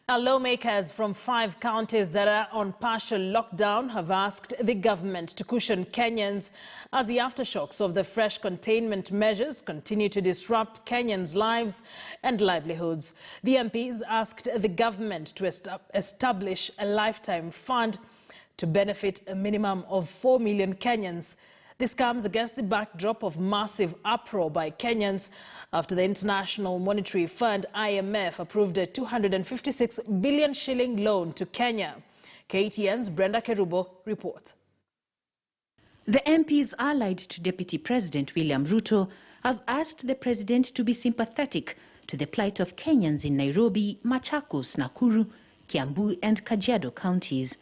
Now, lawmakers from 5 counties that are on partial lockdown have asked the government to cushion Kenyans as the aftershocks of the fresh containment measures continue to disrupt Kenyans' lives and livelihoods. The MPs asked the government to establish a lifetime fund to benefit a minimum of 4 million Kenyans. This comes against the backdrop of massive uproar by Kenyans after the International Monetary Fund (IMF) approved a 256 billion shilling loan to Kenya. KTN's Brenda Kerubo reports. The MPs allied to Deputy President William Ruto have asked the president to be sympathetic to the plight of Kenyans in Nairobi, Machakos, Nakuru, Kiambu and Kajiado counties.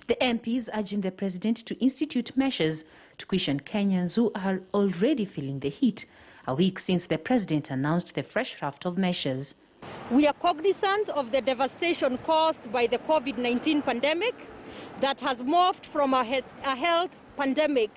The MPs urging the president to institute measures to cushion Kenyans who are already feeling the heat, a week since the president announced the fresh raft of measures. We are cognizant of the devastation caused by the COVID-19 pandemic that has morphed from a health pandemic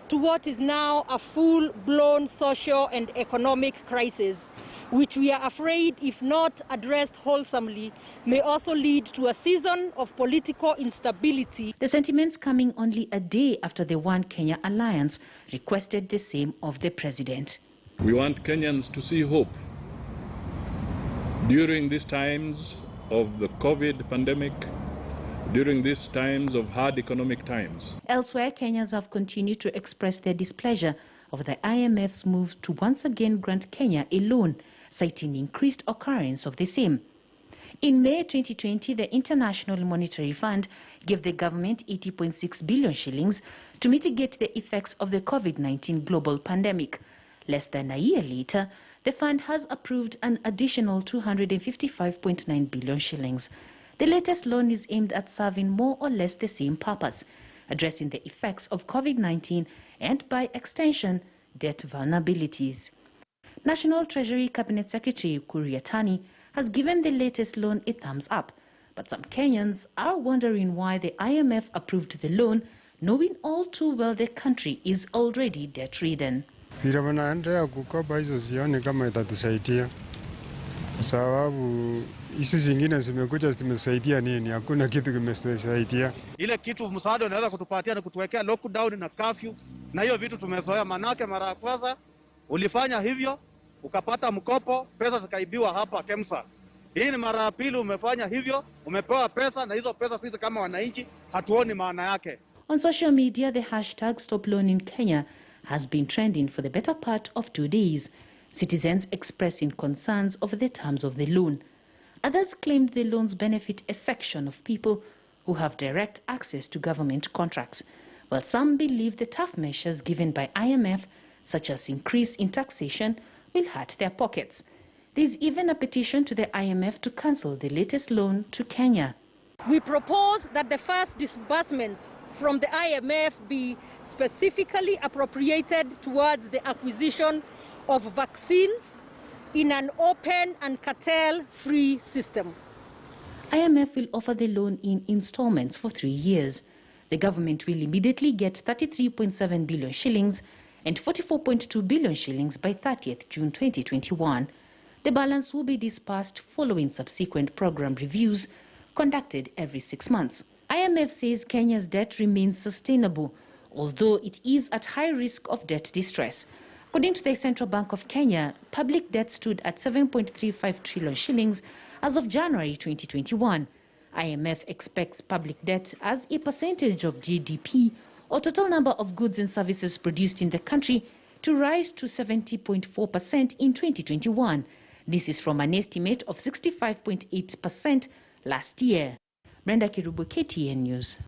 to what is now a full-blown social and economic crisis, which we are afraid, if not addressed wholesomely, may also lead to a season of political instability. The sentiments coming only a day after the One Kenya Alliance requested the same of the president. We want Kenyans to see hope during these times of the COVID pandemic, during these times of hard economic times. Elsewhere, Kenyans have continued to express their displeasure of the IMF's move to once again grant Kenya a loan, citing increased occurrence of the same. In May 2020, the International Monetary Fund gave the government 80.6 billion shillings to mitigate the effects of the COVID-19 global pandemic. Less than a year later, the fund has approved an additional 255.9 billion shillings. The latest loan is aimed at serving more or less the same purpose, addressing the effects of COVID-19 and, by extension, debt vulnerabilities. National Treasury Cabinet Secretary Ukur Yatani has given the latest loan a thumbs up, but some Kenyans are wondering why the IMF approved the loan, knowing all too well the country is already debt-ridden. Kukopa hizo sioni kama itatusaidia sababu hizi zingine zimekuja zimesaidia nini? Hakuna kitu kimesaidia. Ile kitu msaada unaweza kutupatia na kutuwekea lockdown na curfew, na hiyo vitu tumezoea. Manake mara ya kwanza ulifanya hivyo ukapata mkopo, pesa zikaibiwa hapa Kemsa. Hii ni mara ya pili umefanya hivyo, umepewa pesa na hizo pesa sisi kama wananchi hatuoni maana yake. On social media, the hashtag Stop Loan in Kenya has been trending for the better part of 2 days. Citizens expressing concerns over the terms of the loan. Others claimed the loans benefit a section of people who have direct access to government contracts, while some believe the tough measures given by IMF, such as increase in taxation, will hurt their pockets. There's even a petition to the IMF to cancel the latest loan to Kenya. We propose that the first disbursements from the IMF be specifically appropriated towards the acquisition of vaccines in an open and cartel-free system. IMF will offer the loan in installments for 3 years. The government will immediately get 33.7 billion shillings and 44.2 billion shillings by 30th June 2021. The balance will be disbursed following subsequent program reviews conducted every 6 months. IMF says Kenya's debt remains sustainable, although it is at high risk of debt distress. According to the Central Bank of Kenya, public debt stood at 7.35 trillion shillings as of January 2021. IMF expects public debt as a percentage of GDP, or total number of goods and services produced in the country, to rise to 70.4% in 2021. This is from an estimate of 65.8% last year. Brenda Kerubo, KTN News.